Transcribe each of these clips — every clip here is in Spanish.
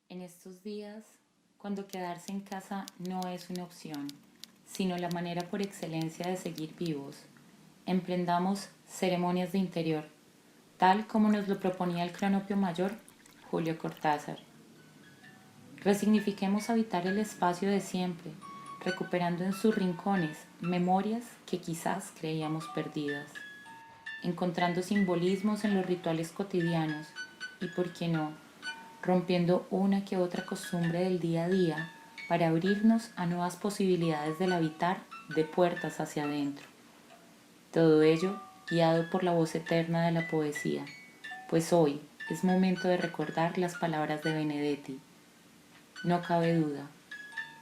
En estos días, cuando quedarse en casa no es una opción, sino la manera por excelencia de seguir vivos, emprendamos ceremonias de interior, tal como nos lo proponía el cronopio mayor Julio Cortázar. Resignifiquemos habitar el espacio de siempre, recuperando en sus rincones memorias que quizás creíamos perdidas, encontrando simbolismos en los rituales cotidianos y, por qué no, rompiendo una que otra costumbre del día a día para abrirnos a nuevas posibilidades del habitar de puertas hacia adentro. Todo ello guiado por la voz eterna de la poesía, pues hoy es momento de recordar las palabras de Benedetti. No cabe duda,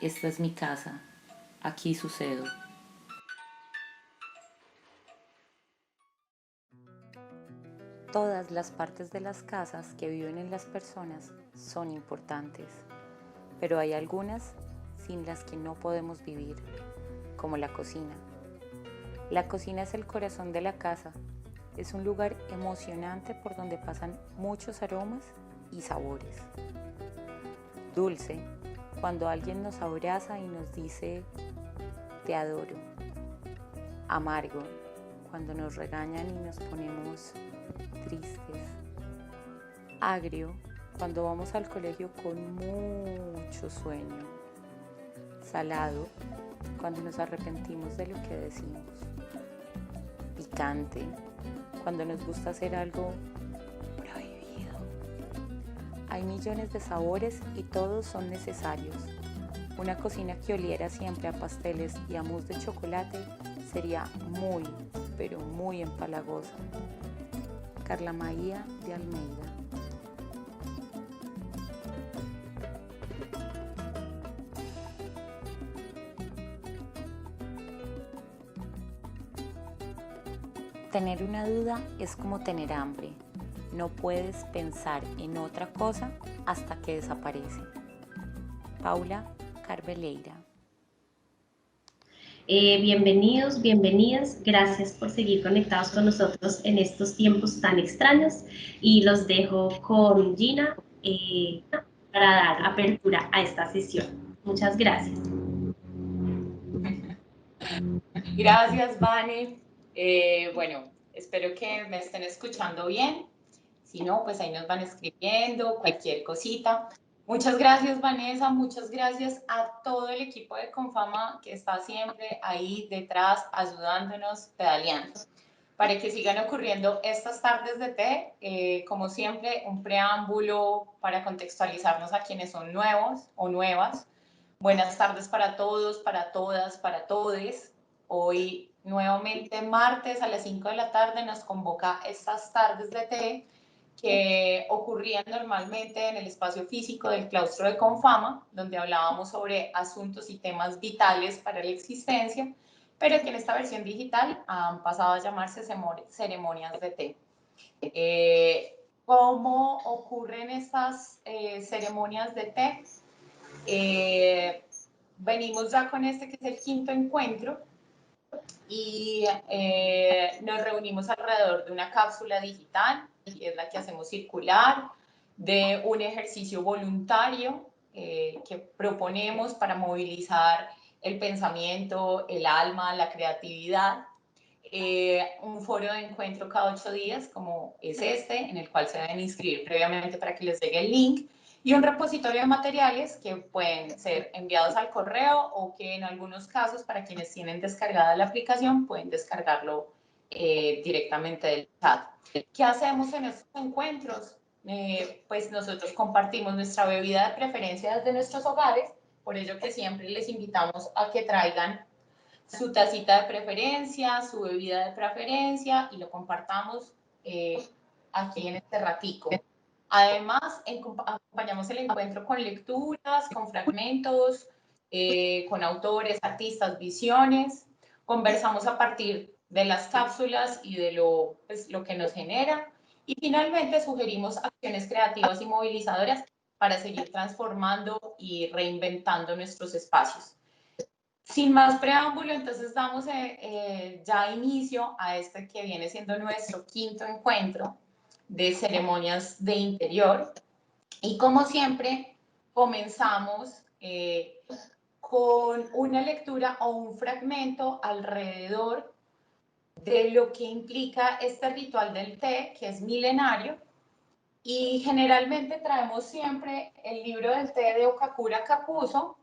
esta es mi casa, aquí sucedo. Todas las partes de las casas que viven en las personas son importantes, pero hay algunas sin las que no podemos vivir, como la cocina. La cocina es el corazón de la casa, es un lugar emocionante por donde pasan muchos aromas y sabores. Dulce, cuando alguien nos abraza y nos dice, te adoro. Amargo, cuando nos regañan y nos ponemos tristes. Agrio, cuando vamos al colegio con mucho sueño. Salado, cuando nos arrepentimos de lo que decimos. Picante, cuando nos gusta hacer algo prohibido. Hay millones de sabores y todos son necesarios. Una cocina que oliera siempre a pasteles y a mousse de chocolate sería muy, pero muy empalagosa. Carla María de Almeida. Tener una duda es como tener hambre. No puedes pensar en otra cosa hasta que desaparece. Paula Carveleira. Bienvenidos, bienvenidas. Gracias por seguir conectados con nosotros en estos tiempos tan extraños. Y los dejo con Gina para dar apertura a esta sesión. Muchas gracias. Gracias, Vane. Bueno, espero que me estén escuchando bien. Si no, pues ahí nos van escribiendo cualquier cosita. Muchas gracias, Vanessa. Muchas gracias a todo el equipo de Confama que está siempre ahí detrás, ayudándonos, pedaleando, para que sigan ocurriendo estas tardes de té. Como siempre, un preámbulo para contextualizarnos a quienes son nuevos o nuevas. Buenas tardes para todos, para todas, para todes. Hoy, nuevamente, martes a las 5 de la tarde, nos convoca estas tardes de té que ocurrían normalmente en el espacio físico del claustro de Confama, donde hablábamos sobre asuntos y temas vitales para la existencia, pero que en esta versión digital han pasado a llamarse ceremonias de té. ¿Cómo ocurren estas ceremonias de té? Venimos ya con este que es el quinto encuentro y nos reunimos alrededor de una cápsula digital, que es la que hacemos circular, de un ejercicio voluntario que proponemos para movilizar el pensamiento, el alma, la creatividad. Un foro de encuentro cada 8 días, como es este, en el cual se deben inscribir previamente para que les llegue el link, y un repositorio de materiales que pueden ser enviados al correo o que en algunos casos, para quienes tienen descargada la aplicación, pueden descargarlo directamente del chat. ¿Qué hacemos en estos encuentros? Pues nosotros compartimos nuestra bebida de preferencia desde nuestros hogares, por ello que siempre les invitamos a que traigan su tacita de preferencia, su bebida de preferencia y lo compartamos aquí en este ratico. Además, acompañamos el encuentro con lecturas, con fragmentos, con autores, artistas, visiones. Conversamos a partir de las cápsulas y de lo que nos genera. Y finalmente sugerimos acciones creativas y movilizadoras para seguir transformando y reinventando nuestros espacios. Sin más preámbulo, entonces damos ya inicio a este que viene siendo nuestro quinto encuentro de ceremonias de interior. Y como siempre, comenzamos con una lectura o un fragmento alrededor de lo que implica este ritual del té, que es milenario, y generalmente traemos siempre el libro del té de Okakura Kakuzo,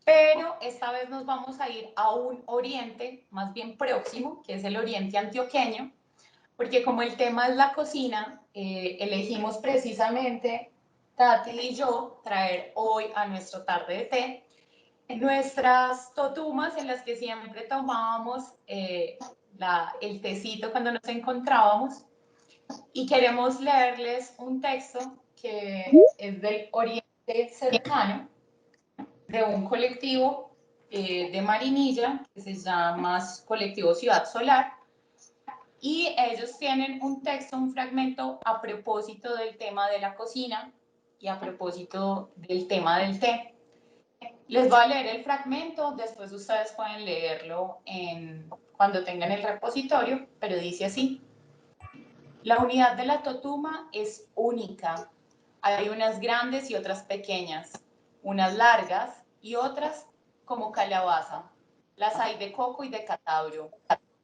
pero esta vez nos vamos a ir a un oriente más bien próximo, que es el oriente antioqueño, porque como el tema es la cocina, elegimos precisamente, Tati y yo, traer hoy a nuestro tarde de té nuestras totumas en las que siempre tomábamos el tecito cuando nos encontrábamos, y queremos leerles un texto que es del Oriente Cercano, de un colectivo de Marinilla que se llama Colectivo Ciudad Solar, y ellos tienen un texto, un fragmento a propósito del tema de la cocina y a propósito del tema del té. Les voy a leer el fragmento, después ustedes pueden leerlo cuando tengan el repositorio, pero dice así: la unidad de la totuma es única. Hay unas grandes y otras pequeñas, unas largas y otras como calabaza. Las hay de coco y de catabro.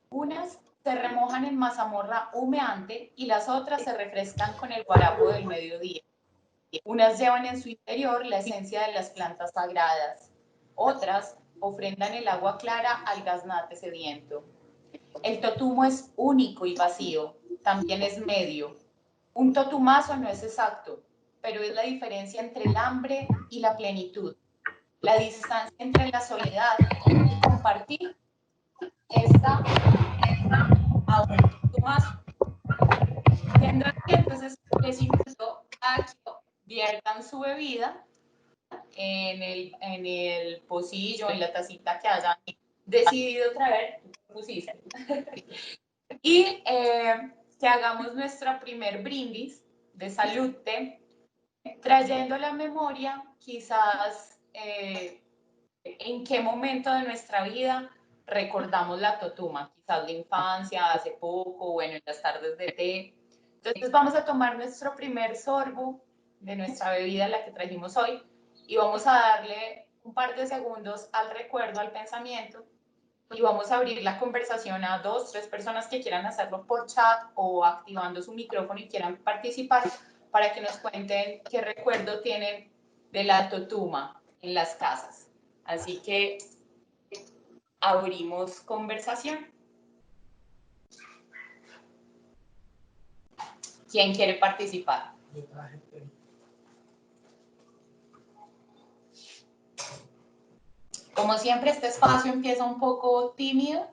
Unas se remojan en mazamorra humeante y las otras se refrescan con el guarapo del mediodía. Unas llevan en su interior la esencia de las plantas sagradas. Otras ofrendan el agua clara al gaznate sediento. El totumo es único y vacío, también es medio. Un totumazo no es exacto, pero es la diferencia entre el hambre y la plenitud, la distancia entre la soledad y compartir esta a un totumazo. Siendo así, entonces les invito a que viertan su bebida en el pocillo, en la tacita que hayan decidido traer, pusiste. Y que hagamos nuestro primer brindis de salud, trayendo la memoria quizás en qué momento de nuestra vida recordamos la totuma, quizás la infancia, hace poco, bueno, en las tardes de té. Entonces vamos a tomar nuestro primer sorbo de nuestra bebida, la que trajimos hoy, y vamos a darle un par de segundos al recuerdo, al pensamiento, y vamos a abrir la conversación a 2, 3 personas que quieran hacerlo por chat o activando su micrófono y quieran participar, para que nos cuenten qué recuerdo tienen de la totuma en las casas. Así que abrimos conversación. ¿Quién quiere participar? Como siempre, este espacio empieza un poco tímido.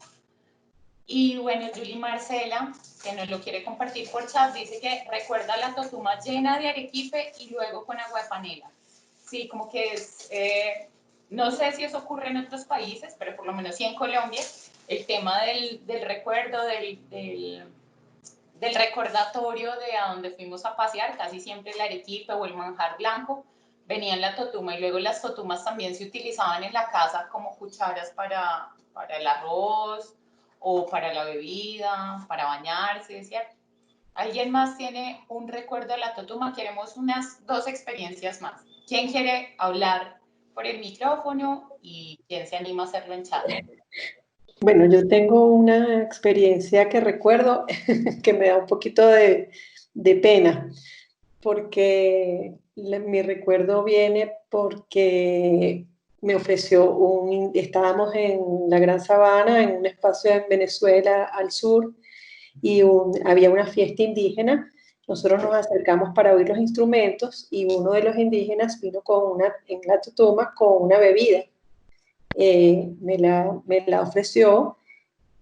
Y bueno, Julie Marcela, que nos lo quiere compartir por chat, dice que recuerda la totuma llena de arequipe y luego con agua de panela. Sí, como que es, no sé si eso ocurre en otros países, pero por lo menos sí en Colombia, el tema del recuerdo, del recordatorio de a donde fuimos a pasear, casi siempre el arequipe o el manjar blanco, venía en la totuma, y luego las totumas también se utilizaban en la casa como cucharas para el arroz o para la bebida, para bañarse, ¿cierto? ¿Alguien más tiene un recuerdo de la totuma? Queremos unas 2 experiencias más. ¿Quién quiere hablar por el micrófono y quién se anima a hacerlo en chat? Bueno, yo tengo una experiencia que recuerdo que me da un poquito de pena, porque mi recuerdo viene porque me ofreció estábamos en la Gran Sabana, en un espacio en Venezuela al sur, y había una fiesta indígena. Nosotros nos acercamos para oír los instrumentos y uno de los indígenas vino en la tutuma con una bebida. Me la ofreció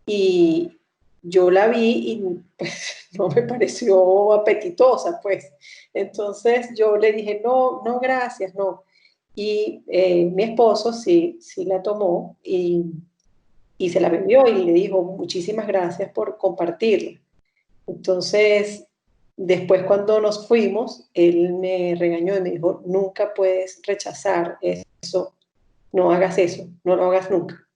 y yo la vi y pues no me pareció apetitosa, pues. Entonces yo le dije, no, no, gracias, no. Y mi esposo sí la tomó y se la bebió y le dijo, muchísimas gracias por compartirla. Entonces, después cuando nos fuimos, él me regañó y me dijo, nunca puedes rechazar eso, no hagas eso, no lo hagas nunca.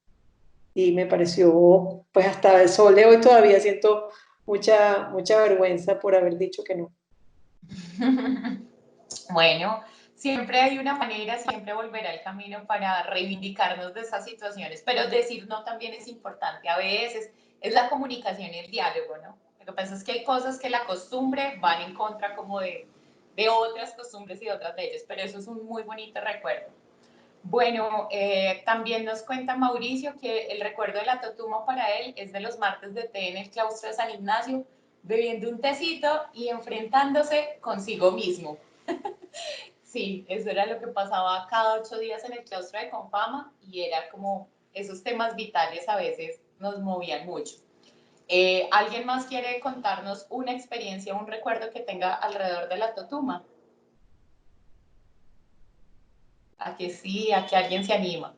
Y me pareció, pues hasta el sol de hoy todavía siento mucha vergüenza por haber dicho que no. Bueno, siempre hay una manera, siempre volver al camino para reivindicarnos de esas situaciones, pero decir no también es importante. A veces es la comunicación y el diálogo, ¿no? Lo que pasa es que hay cosas que la costumbre van en contra como de otras costumbres y de otras leyes, pero eso es un muy bonito recuerdo. Bueno, también nos cuenta Mauricio que el recuerdo de la totuma para él es de los martes de té en el claustro de San Ignacio, bebiendo un tecito y enfrentándose consigo mismo. Sí, eso era lo que pasaba cada 8 días en el claustro de Confama y era como esos temas vitales a veces nos movían mucho. ¿Alguien más quiere contarnos una experiencia, un recuerdo que tenga alrededor de la totuma? A que sí, a que alguien se anima.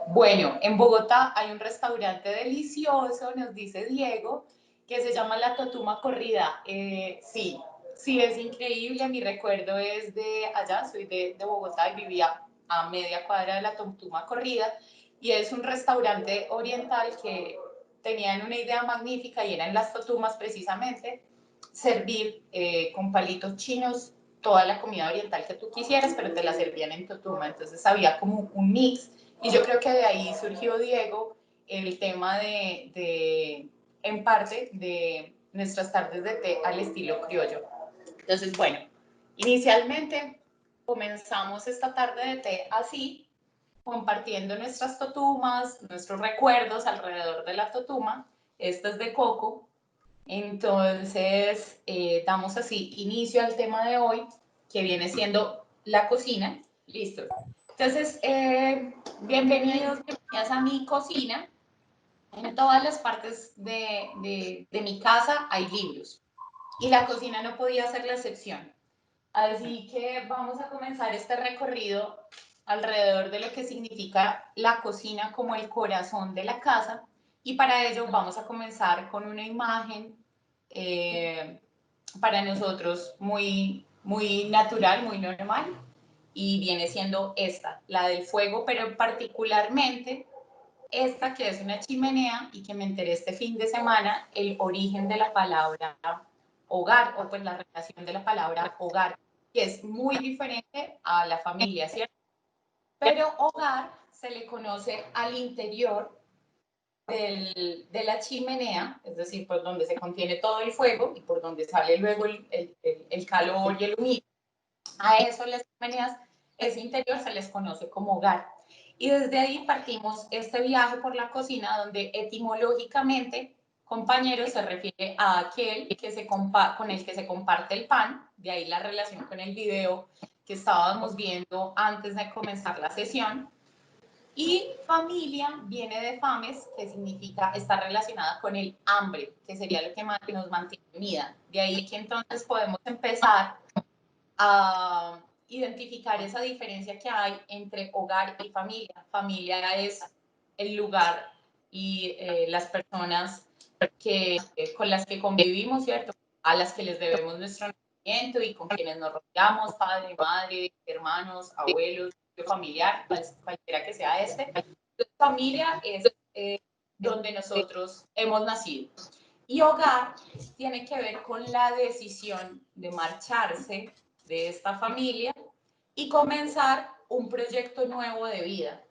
Bueno, en Bogotá hay un restaurante delicioso, nos dice Diego, que se llama La Totuma Corrida. Sí, sí, es increíble. Mi recuerdo es de allá, soy de Bogotá y vivía a media cuadra de La Totuma Corrida. Y es un restaurante oriental que tenían una idea magnífica y eran las totumas precisamente, servir con palitos chinos toda la comida oriental que tú quisieras, pero te la servían en totuma. Entonces había como un mix y yo creo que de ahí surgió, Diego, el tema en parte, de nuestras tardes de té al estilo criollo. Entonces, bueno, inicialmente comenzamos esta tarde de té así, compartiendo nuestras totumas, nuestros recuerdos alrededor de la totuma. Esta es de coco. Entonces, damos así inicio al tema de hoy, que viene siendo la cocina. Listo. Entonces, bienvenidos, bienvenidas a mi cocina. En todas las partes de mi casa hay libros y la cocina no podía ser la excepción. Así que vamos a comenzar este recorrido alrededor de lo que significa la cocina como el corazón de la casa y para ello vamos a comenzar con una imagen para nosotros muy, muy natural, muy normal y viene siendo esta, la del fuego, pero particularmente esta que es una chimenea y que me enteré este fin de semana el origen de la palabra hogar o pues la relación de la palabra hogar, que es muy diferente a la familia, ¿cierto? Pero hogar se le conoce al interior de la chimenea, es decir, por donde se contiene todo el fuego y por donde sale luego el calor y el humo. A eso las chimeneas, ese interior se les conoce como hogar. Y desde ahí partimos este viaje por la cocina donde etimológicamente compañero se refiere a aquel que con el que se comparte el pan, de ahí la relación con el video que estábamos viendo antes de comenzar la sesión. Y familia viene de fames, que significa estar relacionada con el hambre, que sería lo que nos mantiene unida. De ahí que entonces podemos empezar a identificar esa diferencia que hay entre hogar y familia. Familia es el lugar y las personas con las que convivimos, ¿cierto? A las que les debemos nuestro nacimiento y con quienes nos rodeamos, padre, madre, hermanos, abuelos, familiar, cualquiera que sea este. Entonces, familia es donde nosotros hemos nacido. Y hogar tiene que ver con la decisión de marcharse de esta familia y comenzar un proyecto nuevo de vida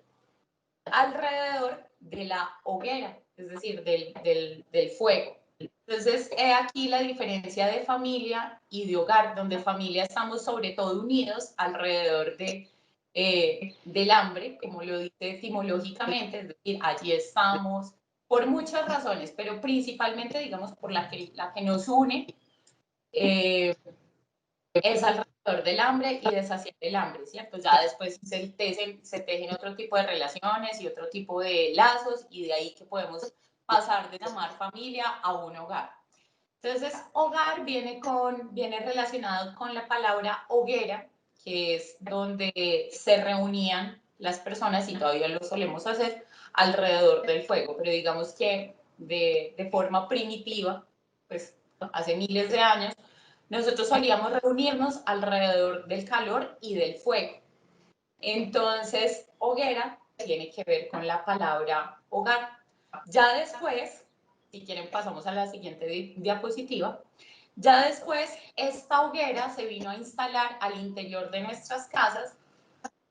alrededor de la hoguera, es decir, del fuego. Entonces, he aquí la diferencia de familia y de hogar, donde familia estamos sobre todo unidos alrededor del hambre, como lo dice etimológicamente, es decir, allí estamos por muchas razones, pero principalmente, digamos, por la que nos une, es alrededor del hambre y de saciar el hambre, ¿cierto? Ya después se tejen otro tipo de relaciones y otro tipo de lazos y de ahí que podemos pasar de llamar familia a un hogar. Entonces, hogar viene relacionado con la palabra hoguera, que es donde se reunían las personas y todavía lo solemos hacer alrededor del fuego, pero digamos que de forma primitiva, pues hace miles de años, nosotros solíamos reunirnos alrededor del calor y del fuego. Entonces, hoguera tiene que ver con la palabra hogar. Ya después, si quieren pasamos a la siguiente diapositiva, Ya después, esta hoguera se vino a instalar al interior de nuestras casas,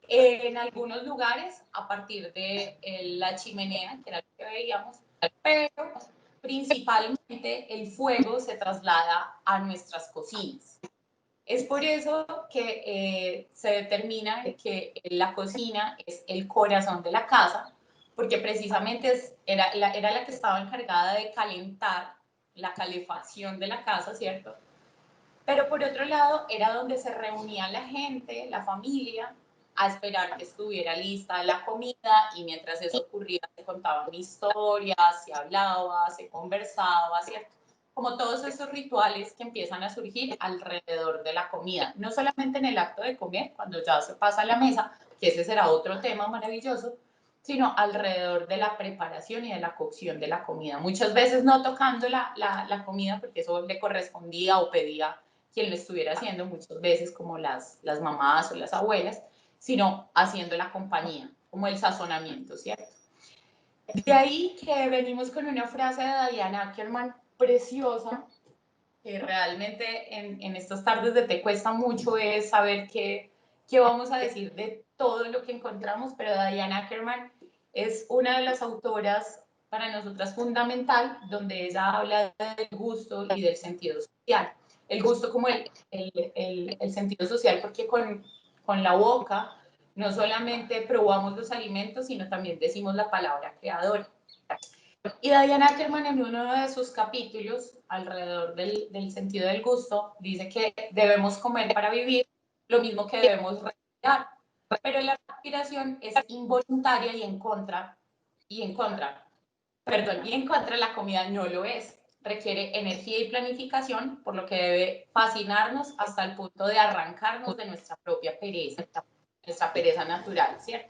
en algunos lugares a partir de la chimenea, que era lo que veíamos, pero principalmente el fuego se traslada a nuestras cocinas. Es por eso que se determina que la cocina es el corazón de la casa, porque precisamente era la que estaba encargada de calentar la calefacción de la casa, ¿cierto? Pero por otro lado, era donde se reunía la gente, la familia, a esperar que estuviera lista la comida, y mientras eso ocurría se contaban historias, se hablaba, se conversaba, ¿cierto? Como todos esos rituales que empiezan a surgir alrededor de la comida, no solamente en el acto de comer, cuando ya se pasa a la mesa, que ese será otro tema maravilloso, sino alrededor de la preparación y de la cocción de la comida. Muchas veces no tocando la comida, porque eso le correspondía o pedía quien lo estuviera haciendo, muchas veces como las mamás o las abuelas, sino haciendo la compañía, como el sazonamiento, ¿cierto? De ahí que venimos con una frase de Diana Ackerman preciosa, que realmente en estas tardes de Te Cuesta Mucho es saber qué vamos a decir de todo lo que encontramos, pero Diana Ackerman es una de las autoras para nosotras fundamental, donde ella habla del gusto y del sentido social. El gusto como el sentido social, porque con la boca no solamente probamos los alimentos, sino también decimos la palabra creadora. Y Diana Ackerman, en uno de sus capítulos alrededor del sentido del gusto, dice que debemos comer para vivir, lo mismo que debemos respirar, pero la respiración es involuntaria y en contra la comida no lo es. Requiere energía y planificación, por lo que debe fascinarnos hasta el punto de arrancarnos de nuestra propia pereza natural, ¿cierto?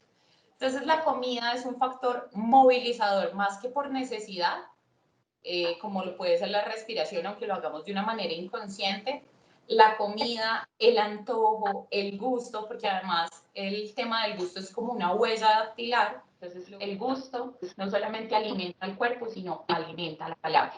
Entonces la comida es un factor movilizador más que por necesidad, como lo puede ser la respiración, aunque lo hagamos de una manera inconsciente. La comida, el antojo, el gusto, porque además el tema del gusto es como una huella dactilar. Entonces el gusto no solamente alimenta al cuerpo, sino alimenta la palabra.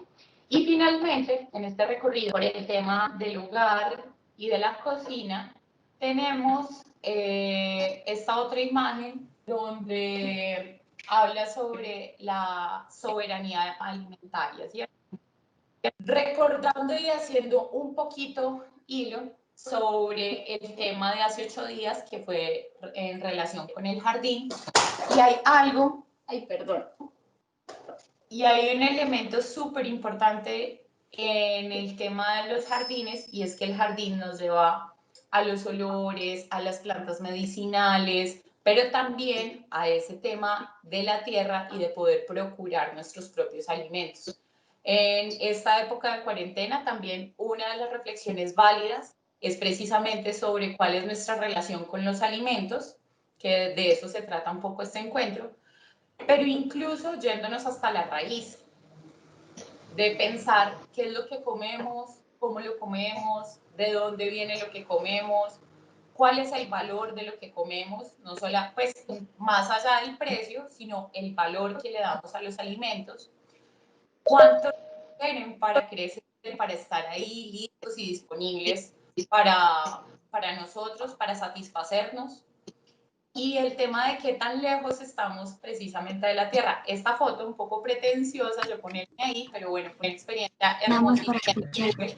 Y finalmente, en este recorrido por el tema del hogar y de la cocina, tenemos esta otra imagen donde habla sobre la soberanía alimentaria, ¿cierto? Recordando y haciendo un poquito hilo sobre el tema de hace 8 días, que fue en relación con el jardín, y hay algo, y hay un elemento súper importante en el tema de los jardines, y es que el jardín nos lleva a los olores, a las plantas medicinales, pero también a ese tema de la tierra y de poder procurar nuestros propios alimentos. En esta época de cuarentena también una de las reflexiones válidas es precisamente sobre cuál es nuestra relación con los alimentos, que de eso se trata un poco este encuentro, pero incluso yéndonos hasta la raíz, de pensar qué es lo que comemos, cómo lo comemos, de dónde viene lo que comemos, cuál es el valor de lo que comemos, no solo pues más allá del precio, sino el valor que le damos a los alimentos, cuánto tienen para crecer, para estar ahí listos y disponibles para nosotros, para satisfacernos. Y el tema de qué tan lejos estamos precisamente de la Tierra. Esta foto un poco pretenciosa, yo ponerme ahí, pero bueno, fue una experiencia hermosísima que tuve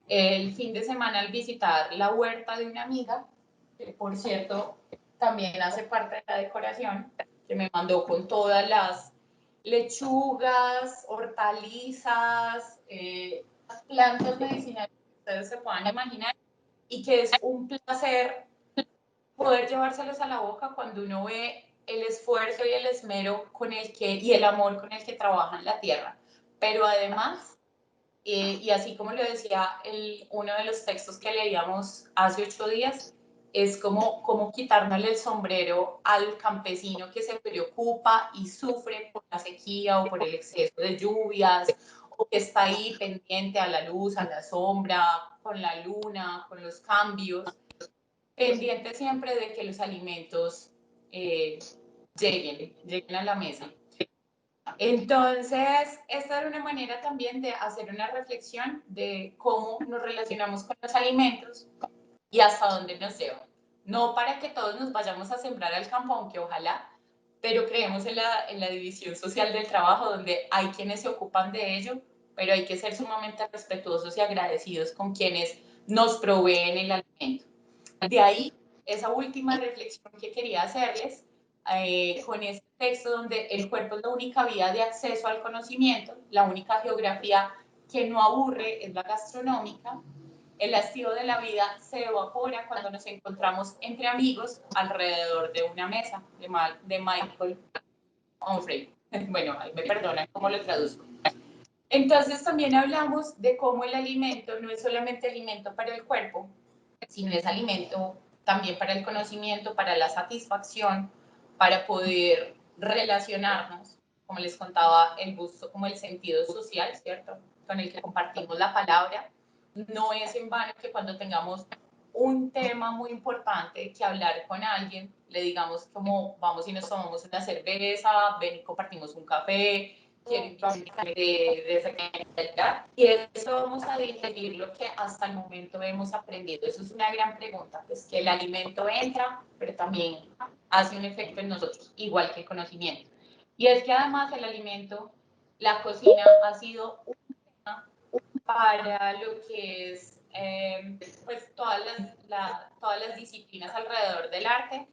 el fin de semana al visitar la huerta de una amiga, que por cierto también hace parte de la decoración, que me mandó con todas las lechugas, hortalizas, plantas medicinales que ustedes se puedan imaginar, y que es un placer poder llevárselos a la boca cuando uno ve el esfuerzo y el esmero y el amor con el que trabajan la tierra. Pero además, y así como lo decía uno de los textos que leíamos hace 8 días, es como quitarle el sombrero al campesino que se preocupa y sufre por la sequía o por el exceso de lluvias, o que está ahí pendiente a la luz, a la sombra, con la luna, con los cambios, pendiente siempre de que los alimentos lleguen a la mesa. Entonces, esta era una manera también de hacer una reflexión de cómo nos relacionamos con los alimentos y hasta dónde nos llevan. No para que todos nos vayamos a sembrar al campo, aunque ojalá, pero creemos en la división social del trabajo, donde hay quienes se ocupan de ello, pero hay que ser sumamente respetuosos y agradecidos con quienes nos proveen el alimento. De ahí, esa última reflexión que quería hacerles con este texto donde el cuerpo es la única vía de acceso al conocimiento, la única geografía que no aburre es la gastronómica. El hastío de la vida se evapora cuando nos encontramos entre amigos alrededor de una mesa, de Michael Onfray. Bueno, me perdonan cómo lo traduzco. Entonces también hablamos de cómo el alimento no es solamente alimento para el cuerpo, sino es alimento también para el conocimiento, para la satisfacción, para poder relacionarnos, como les contaba, el gusto como el sentido social, ¿cierto? Con el que compartimos la palabra. No es en vano que cuando tengamos un tema muy importante que hablar con alguien, le digamos como vamos y nos tomamos una cerveza, ven y compartimos un café, quiero informarme de esa actividad. Y eso vamos a digerir lo que hasta el momento hemos aprendido. Eso es una gran pregunta, pues que el alimento entra, pero también hace un efecto en nosotros, igual que el conocimiento. Y es que además el alimento, la cocina ha sido un tema para lo que es pues todas las disciplinas alrededor del arte,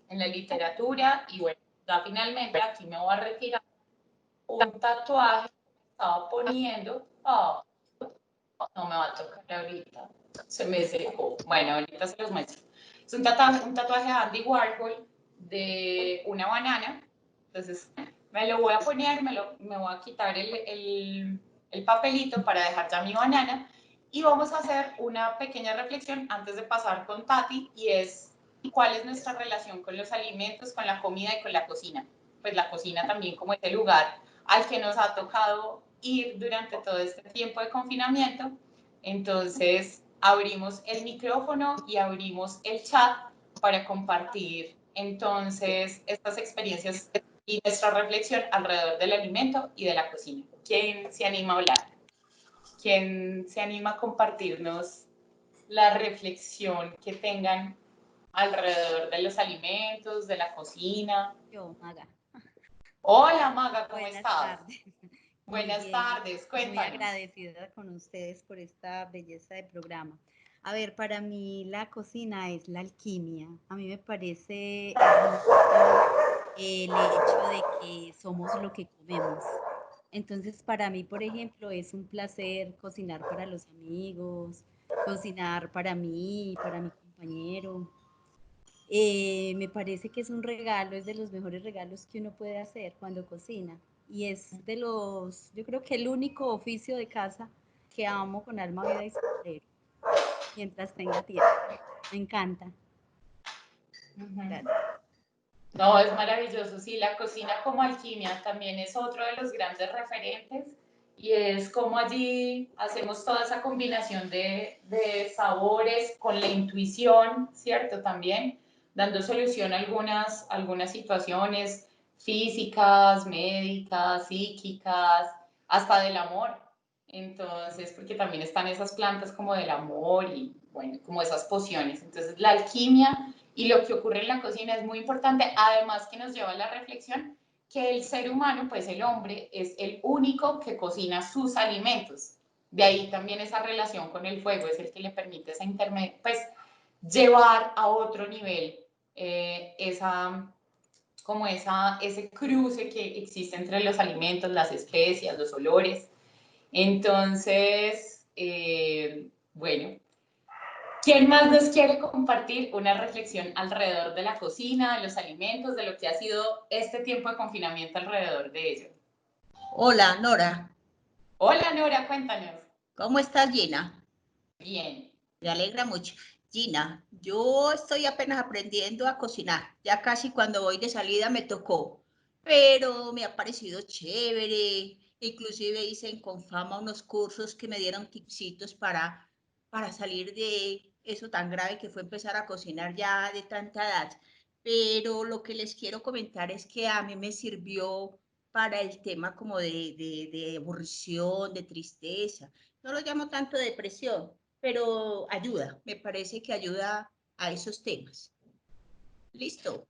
en la literatura, y bueno, ya finalmente aquí me voy a retirar un tatuaje que me estaba poniendo. Oh, no me va a tocar ahorita. Se me secó. Bueno, ahorita se los muestro. Es un tatuaje de Andy Warhol de una banana. Entonces, me lo voy a poner, me voy a quitar el papelito para dejar ya mi banana. Y vamos a hacer una pequeña reflexión antes de pasar con Tati, y es cuál es nuestra relación con los alimentos, con la comida y con la cocina. Pues la cocina también como este lugar al que nos ha tocado ir durante todo este tiempo de confinamiento. Entonces, abrimos el micrófono y abrimos el chat para compartir entonces estas experiencias y nuestra reflexión alrededor del alimento y de la cocina. ¿Quién se anima a hablar? ¿Quién se anima a compartirnos la reflexión que tengan alrededor de los alimentos, de la cocina? Yo, Maga. Hola Maga, ¿cómo Buenas estás? tardes. Muy Buenas bien. tardes, Muy cuéntanos. agradecida con ustedes por esta belleza de programa. A ver, para mí la cocina es la alquimia. A mí me parece hermoso el hecho de que somos lo que comemos. Entonces, para mí, por ejemplo, es un placer cocinar para los amigos, cocinar para mí, para mi compañero. Me parece que es un regalo, es de los mejores regalos que uno puede hacer cuando cocina. Y es de los, yo creo que el único oficio de casa que amo con alma, vida y sombrero, mientras tenga tiempo. Me encanta. Gracias. No, es maravilloso. Sí, la cocina como alquimia también es otro de los grandes referentes, y es como allí hacemos toda esa combinación de sabores con la intuición, ¿cierto? También dando solución a algunas situaciones físicas, médicas, psíquicas, hasta del amor. Entonces, porque también están esas plantas como del amor y, bueno, como esas pociones. Entonces, la alquimia y lo que ocurre en la cocina es muy importante, además que nos lleva a la reflexión que el ser humano, pues el hombre, es el único que cocina sus alimentos. De ahí también esa relación con el fuego, es el que le permite esa pues, llevar a otro nivel ese cruce que existe entre los alimentos, las especias, los olores. Entonces, bueno, ¿quién más nos quiere compartir una reflexión alrededor de la cocina, de los alimentos, de lo que ha sido este tiempo de confinamiento alrededor de ello? Hola, Nora. Hola, Nora, cuéntanos. ¿Cómo estás, Gina? Bien. Me alegra mucho. Gina, yo estoy apenas aprendiendo a cocinar. Ya casi cuando voy de salida me tocó, pero me ha parecido chévere. Inclusive hice en Confama unos cursos que me dieron tipsitos para salir de eso tan grave que fue empezar a cocinar ya de tanta edad. Pero lo que les quiero comentar es que a mí me sirvió para el tema como de aburrición, de tristeza. No lo llamo tanto depresión, pero ayuda, me parece que ayuda a esos temas. Listo.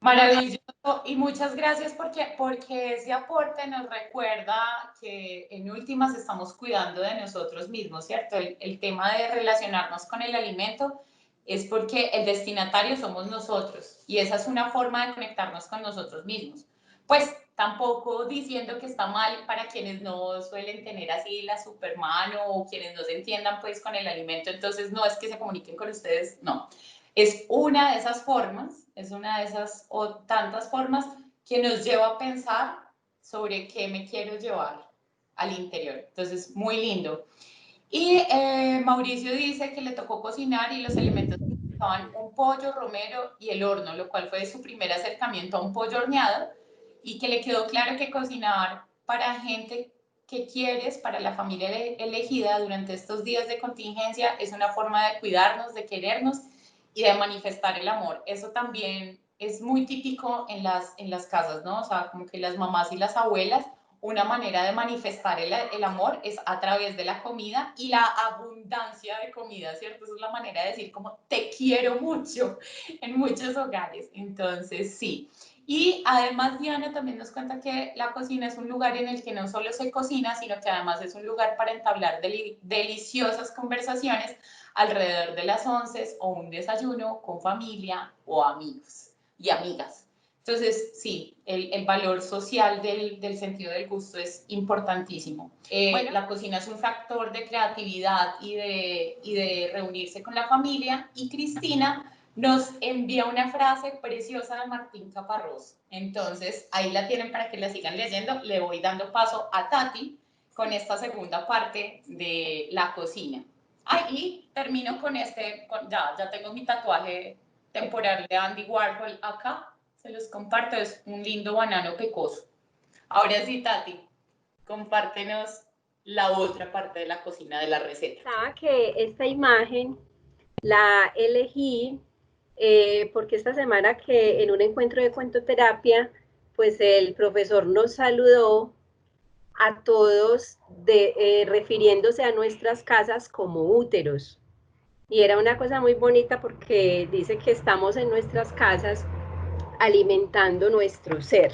Maravilloso y muchas gracias porque ese aporte nos recuerda que en últimas estamos cuidando de nosotros mismos, ¿cierto? El tema de relacionarnos con el alimento es porque el destinatario somos nosotros y esa es una forma de conectarnos con nosotros mismos. Pues tampoco diciendo que está mal para quienes no suelen tener así la supermano o quienes no se entiendan pues con el alimento, entonces no es que se comuniquen con ustedes, no. Es una de esas formas, es una de esas o tantas formas que nos lleva a pensar sobre qué me quiero llevar al interior. Entonces, muy lindo. Y Mauricio dice que le tocó cocinar y los elementos estaban un pollo, romero y el horno, lo cual fue su primer acercamiento a un pollo horneado y que le quedó claro que cocinar para gente que quieres, para la familia elegida durante estos días de contingencia, es una forma de cuidarnos, de querernos y de manifestar el amor. Eso también es muy típico en las casas, ¿no? O sea, como que las mamás y las abuelas, una manera de manifestar el amor es a través de la comida y la abundancia de comida, ¿cierto? Esa es la manera de decir como te quiero mucho en muchos hogares. Entonces, sí. Y además Diana también nos cuenta que la cocina es un lugar en el que no solo se cocina, sino que además es un lugar para entablar deliciosas conversaciones alrededor de las 11 o un desayuno con familia o amigos y amigas. Entonces, sí, el valor social del sentido del gusto es importantísimo. Bueno, la cocina es un factor de creatividad y de reunirse con la familia. Y Cristina nos envía una frase preciosa de Martín Caparrós. Entonces, ahí la tienen para que la sigan leyendo. Le voy dando paso a Tati con esta segunda parte de la cocina. Y termino con ya tengo mi tatuaje temporal de Andy Warhol acá. Se los comparto, es un lindo banano pecoso. Ahora sí, Tati, compártenos la otra parte de la cocina de la receta. Pensaba que esta imagen la elegí porque esta semana que en un encuentro de cuentoterapia, pues el profesor nos saludó a todos refiriéndose a nuestras casas como úteros. Y era una cosa muy bonita porque dice que estamos en nuestras casas alimentando nuestro ser.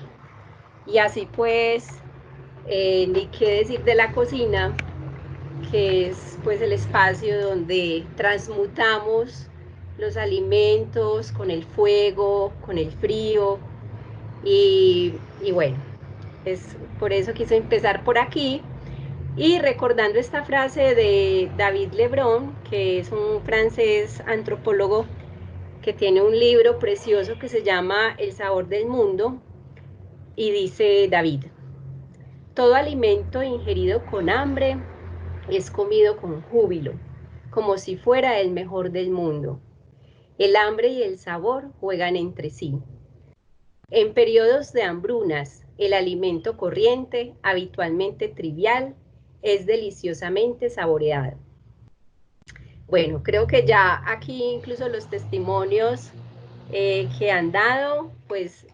Y así pues, ni qué decir de la cocina, que es pues el espacio donde transmutamos los alimentos con el fuego, con el frío. Y bueno, es por eso quise empezar por aquí. Y recordando esta frase de David Lebrun, que es un francés antropólogo que tiene un libro precioso que se llama El sabor del mundo, y dice David: todo alimento ingerido con hambre es comido con júbilo, como si fuera el mejor del mundo. El hambre y el sabor juegan entre sí. En periodos de hambrunas, el alimento corriente, habitualmente trivial, es deliciosamente saboreado. Bueno, creo que ya aquí incluso los testimonios que han dado, pues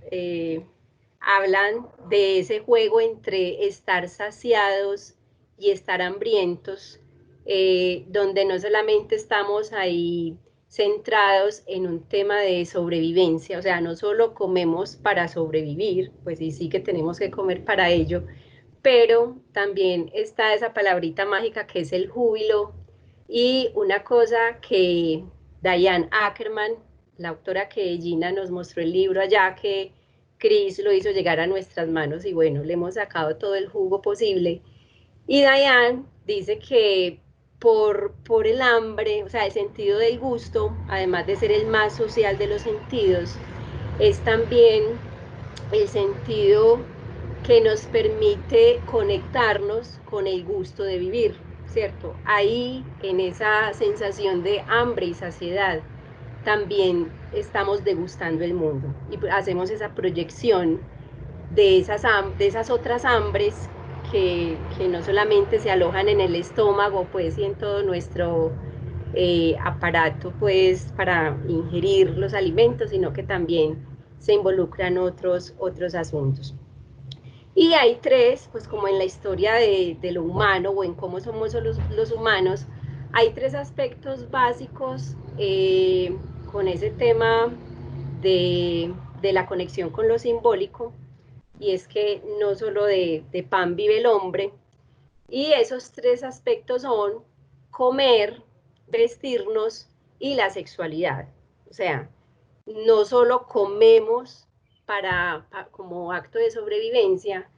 hablan de ese juego entre estar saciados y estar hambrientos, donde no solamente estamos ahí centrados en un tema de sobrevivencia, o sea, no solo comemos para sobrevivir, pues sí que tenemos que comer para ello, pero también está esa palabrita mágica que es el júbilo. Y una cosa que Diane Ackerman, la autora que Gina nos mostró el libro allá, que Chris lo hizo llegar a nuestras manos y bueno, le hemos sacado todo el jugo posible. Y Diane dice que por el hambre, o sea, el sentido del gusto, además de ser el más social de los sentidos, es también el sentido que nos permite conectarnos con el gusto de vivir, ¿cierto? Ahí, en esa sensación de hambre y saciedad, también estamos degustando el mundo y hacemos esa proyección de esas otras hambres que no solamente se alojan en el estómago, pues, y en todo nuestro aparato, pues, para ingerir los alimentos, sino que también se involucran otros asuntos. Y hay tres, pues como en la historia de lo humano o en cómo somos los humanos, hay tres aspectos básicos con ese tema de la conexión con lo simbólico, y es que no solo de pan vive el hombre, y esos tres aspectos son comer, vestirnos y la sexualidad. O sea, no solo comemos como acto de sobrevivencia,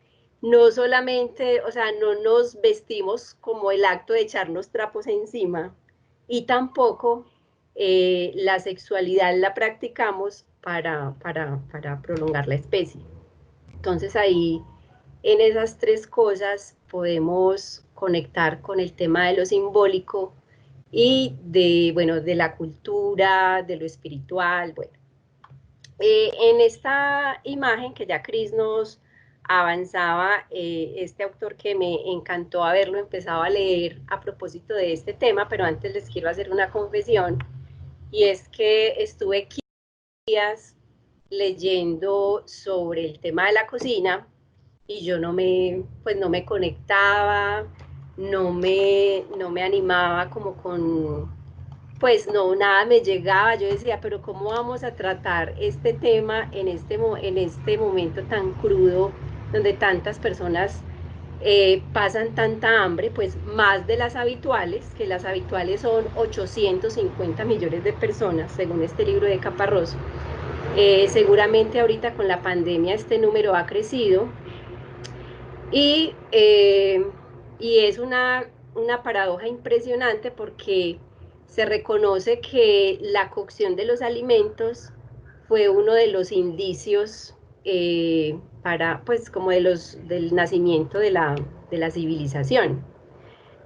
no solamente, o sea, no nos vestimos como el acto de echarnos trapos encima, y tampoco la sexualidad la practicamos para prolongar la especie. Entonces ahí, en esas tres cosas, podemos conectar con el tema de lo simbólico y bueno, de la cultura, de lo espiritual, bueno. En esta imagen que ya Cris nos avanzaba, este autor que me encantó haberlo empezado a leer a propósito de este tema, pero antes les quiero hacer una confesión, y es que estuve días leyendo sobre el tema de la cocina y yo pues no me conectaba, no me animaba como pues no, nada me llegaba. Yo decía, pero ¿cómo vamos a tratar este tema en este momento tan crudo, donde tantas personas pasan tanta hambre? Pues más de las habituales, que las habituales son 850 millones de personas, según este libro de Caparrós. Seguramente ahorita con la pandemia este número ha crecido, y es una paradoja impresionante, porque se reconoce que la cocción de los alimentos fue uno de los indicios pues como del nacimiento de la civilización.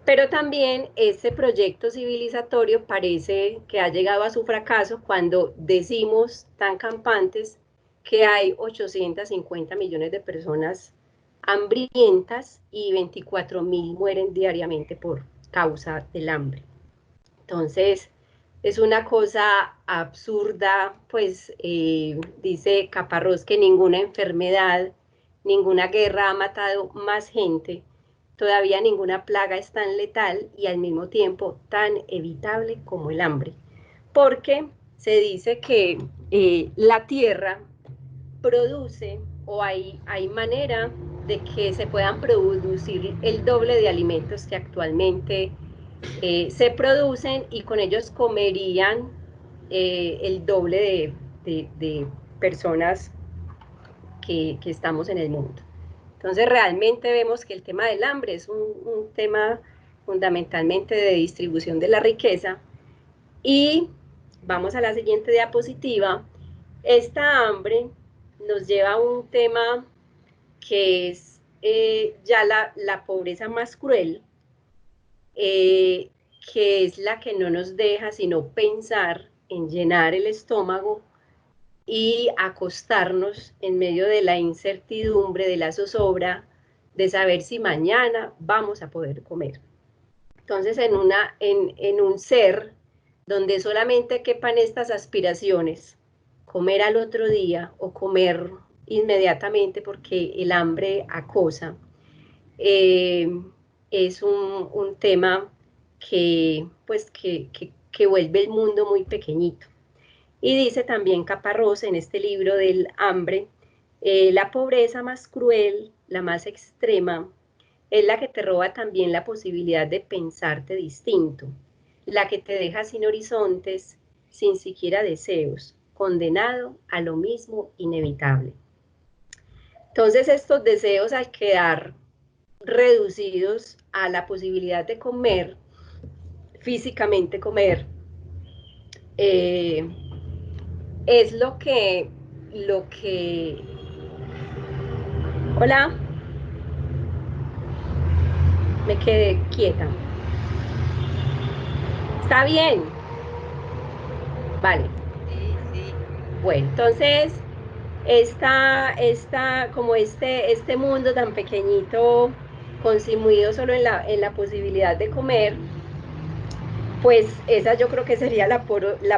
Pero también este proyecto civilizatorio parece que ha llegado a su fracaso cuando decimos tan campantes que hay 850 millones de personas hambrientas y 24.000 mueren diariamente por causa del hambre. Entonces, es una cosa absurda, pues dice Caparrós que ninguna enfermedad, ninguna guerra ha matado más gente, todavía ninguna plaga es tan letal y al mismo tiempo tan evitable como el hambre, porque se dice que la tierra produce, o hay manera de que se puedan producir el doble de alimentos que actualmente se producen, y con ellos comerían el doble de personas que estamos en el mundo. Entonces realmente vemos que el tema del hambre es un tema fundamentalmente de distribución de la riqueza. Y vamos a la siguiente diapositiva. Esta hambre nos lleva a un tema que es ya la pobreza más cruel, que es la que no nos deja sino pensar en llenar el estómago y acostarnos en medio de la incertidumbre, de la zozobra, de saber si mañana vamos a poder comer. Entonces, en un ser donde solamente quepan estas aspiraciones, comer al otro día o comer inmediatamente porque el hambre acosa, es un tema que vuelve el mundo muy pequeñito. Y dice también Caparrós en este libro del hambre, la pobreza más cruel, la más extrema, es la que te roba también la posibilidad de pensarte distinto, la que te deja sin horizontes, sin siquiera deseos, condenado a lo mismo inevitable. Entonces estos deseos, al quedar reducidos a la posibilidad de comer, físicamente comer, es lo que... Hola, me quedé quieta. ¿Está bien? Vale. Sí, sí. Bueno, entonces, como este mundo tan pequeñito, consumido solo en la posibilidad de comer, pues esa yo creo que sería la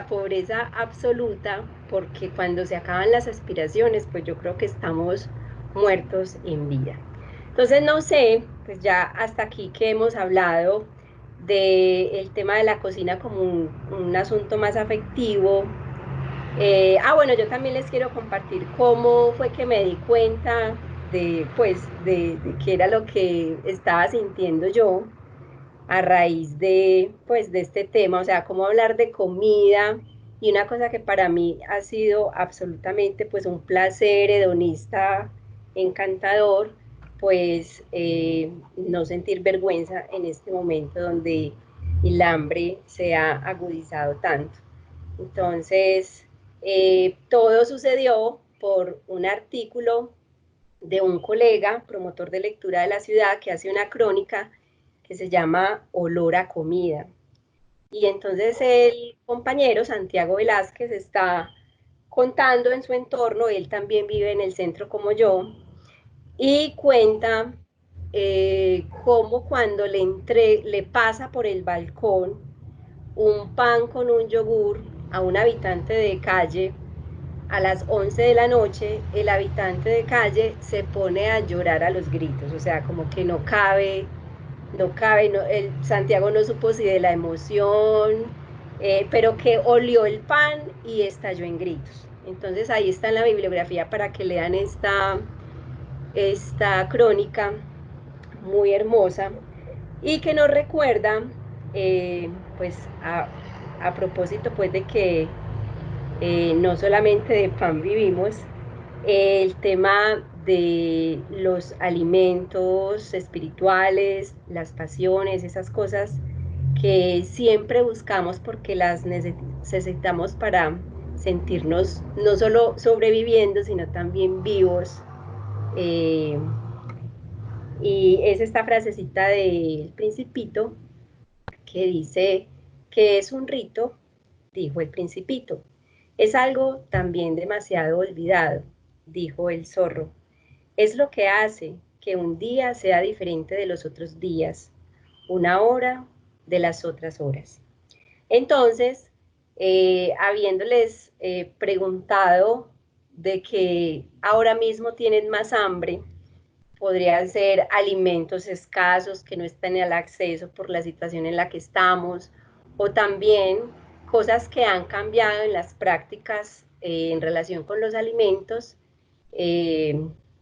pobreza absoluta, porque cuando se acaban las aspiraciones, pues yo creo que estamos muertos en vida. Entonces no sé, pues ya hasta aquí que hemos hablado del tema de la cocina como un asunto más afectivo. Bueno, yo también les quiero compartir cómo fue que me di cuenta de qué era lo que estaba sintiendo yo a raíz de este tema, o sea, cómo hablar de comida. Y una cosa que para mí ha sido absolutamente pues un placer hedonista encantador, pues no sentir vergüenza en este momento donde el hambre se ha agudizado tanto. Entonces, todo sucedió por un artículo de un colega, promotor de lectura de la ciudad, que hace una crónica que se llama Olor a Comida. Y entonces el compañero Santiago Velázquez está contando en su entorno, él también vive en el centro como yo, y cuenta cómo cuando le pasa por el balcón un pan con un yogur a un habitante de calle a las 11 de la noche, el habitante de calle se pone a llorar a los gritos, o sea, como que no cabe, Santiago no supo si de la emoción, pero que olió el pan y estalló en gritos. Entonces ahí está en la bibliografía para que lean esta crónica muy hermosa y que nos recuerda, pues a propósito pues de que no solamente de pan vivimos, el tema de los alimentos espirituales, las pasiones, esas cosas que siempre buscamos porque las necesitamos para sentirnos no solo sobreviviendo, sino también vivos. Y es esta frasecita del Principito que dice que es un rito, dijo el Principito. Es algo también demasiado olvidado, dijo el zorro. Es lo que hace que un día sea diferente de los otros días, una hora de las otras horas. Entonces, habiéndoles preguntado de que ahora mismo tienen más hambre, podrían ser alimentos escasos que no están al acceso por la situación en la que estamos, o también cosas que han cambiado en las prácticas en relación con los alimentos,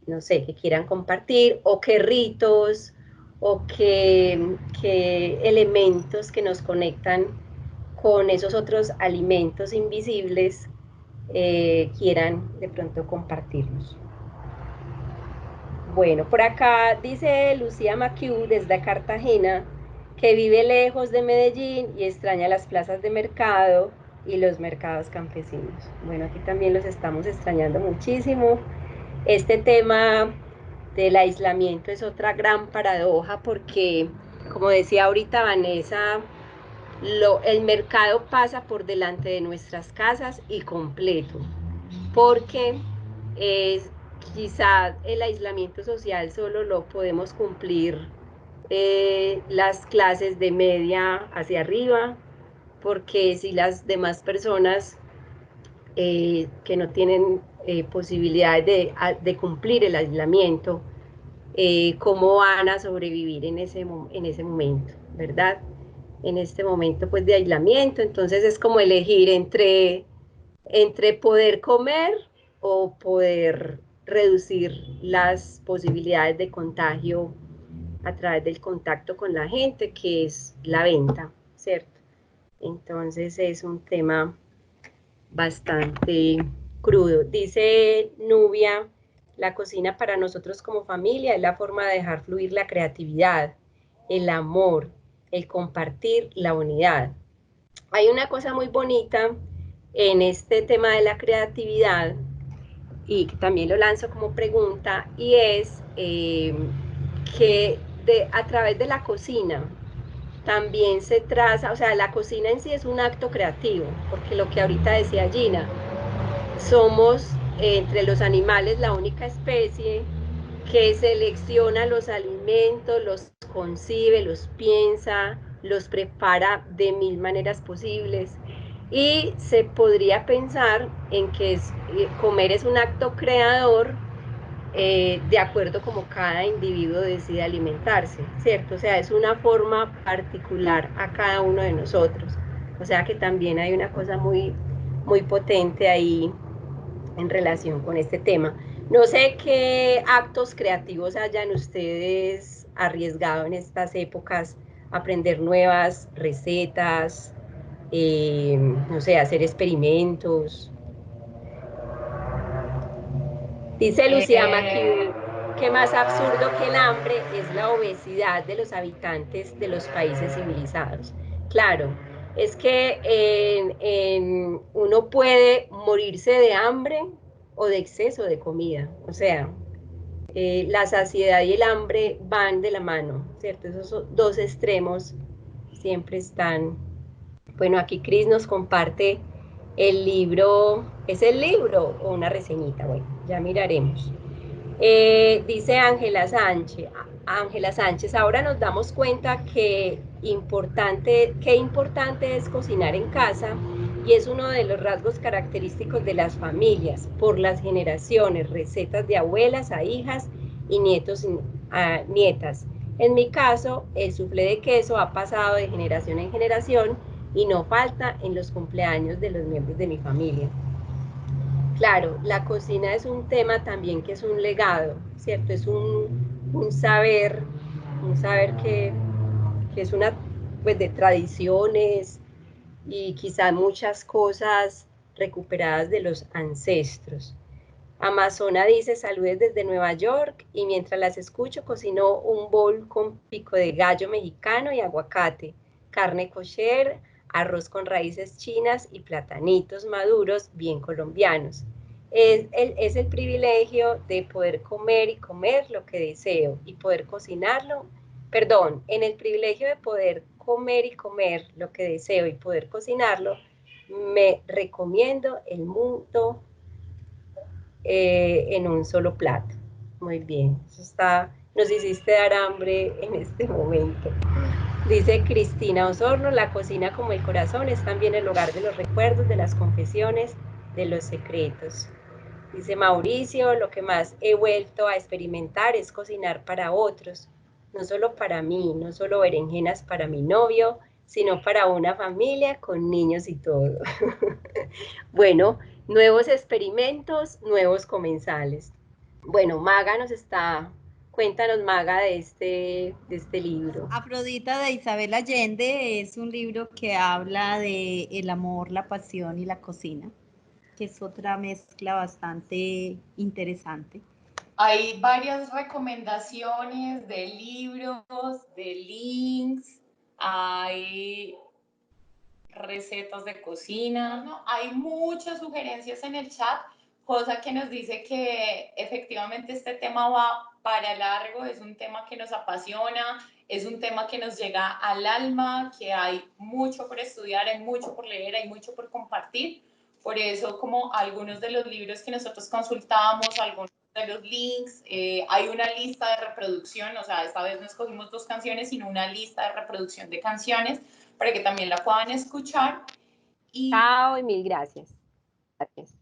no sé, que quieran compartir, o qué ritos, o qué elementos que nos conectan con esos otros alimentos invisibles quieran de pronto compartirnos. Bueno, por acá dice Lucía Maciú desde Cartagena que vive lejos de Medellín y extraña las plazas de mercado y los mercados campesinos. Bueno, aquí también los estamos extrañando muchísimo. Este tema del aislamiento es otra gran paradoja porque, como decía ahorita Vanessa, el mercado pasa por delante de nuestras casas y completo, porque quizá el aislamiento social solo lo podemos cumplir las clases de media hacia arriba, porque si las demás personas que no tienen posibilidades de cumplir el aislamiento, cómo van a sobrevivir en ese momento, ¿verdad? En este momento pues de aislamiento. Entonces es como elegir entre poder comer o poder reducir las posibilidades de contagio a través del contacto con la gente, que es la venta, ¿cierto? Entonces es un tema bastante crudo. Dice Nubia, la cocina para nosotros como familia es la forma de dejar fluir la creatividad, el amor, el compartir, la unidad. Hay una cosa muy bonita en este tema de la creatividad y que también lo lanzo como pregunta, y es que a través de la cocina también se traza, o sea, la cocina en sí es un acto creativo, porque lo que ahorita decía Gina, somos entre los animales la única especie que selecciona los alimentos, los concibe, los piensa, los prepara de mil maneras posibles. Y se podría pensar en que comer es un acto creador, de acuerdo como cada individuo decide alimentarse, ¿cierto? O sea, es una forma particular a cada uno de nosotros. O sea que también hay una cosa muy, muy potente ahí en relación con este tema. No sé qué actos creativos hayan ustedes arriesgado en estas épocas, aprender nuevas recetas, no sé, hacer experimentos. Dice Lucía Maquiu que más absurdo que el hambre es la obesidad de los habitantes de los países civilizados. Claro, es que uno puede morirse de hambre o de exceso de comida. O sea, la saciedad y el hambre van de la mano, ¿cierto? Esos dos extremos siempre están. Bueno, aquí Cris nos comparte el libro. ¿Es el libro o una reseñita? Bueno, ya miraremos. Dice Ángela Sánchez, ahora nos damos cuenta que qué importante es cocinar en casa y es uno de los rasgos característicos de las familias, por las generaciones, recetas de abuelas a hijas y nietos a nietas. En mi caso, el soufflé de queso ha pasado de generación en generación y no falta en los cumpleaños de los miembros de mi familia. Claro, la cocina es un tema también que es un legado, ¿cierto? Es un saber que es una, pues, de tradiciones y quizá muchas cosas recuperadas de los ancestros. Amazona dice, saludes desde Nueva York, y mientras las escucho cocino un bowl con pico de gallo mexicano y aguacate, carne kosher, arroz con raíces chinas y platanitos maduros bien colombianos. Es el privilegio de poder comer y comer lo que deseo y poder cocinarlo, perdón, en el privilegio de poder comer y comer lo que deseo y poder cocinarlo, me recomiendo el mundo en un solo plato. Muy bien, eso está, nos hiciste dar hambre en este momento. Dice Cristina Osorno, la cocina como el corazón es también el hogar de los recuerdos, de las confesiones, de los secretos. Dice Mauricio, lo que más he vuelto a experimentar es cocinar para otros, no solo para mí, no solo berenjenas para mi novio, sino para una familia con niños y todo. Bueno, nuevos experimentos, nuevos comensales. Bueno, Maga cuéntanos Maga de este libro. Afrodita de Isabel Allende es un libro que habla de el amor, la pasión y la cocina, que es otra mezcla bastante interesante. Hay varias recomendaciones de libros, de links, hay recetas de cocina, ¿no? Hay muchas sugerencias en el chat, cosa que nos dice que efectivamente este tema va para largo, es un tema que nos apasiona, es un tema que nos llega al alma, que hay mucho por estudiar, hay mucho por leer, hay mucho por compartir. Por eso, como algunos de los libros que nosotros consultamos, algunos de los links, hay una lista de reproducción, o sea, esta vez no escogimos 2 canciones, sino una lista de reproducción de canciones para que también la puedan escuchar. Chao y mil gracias. Gracias.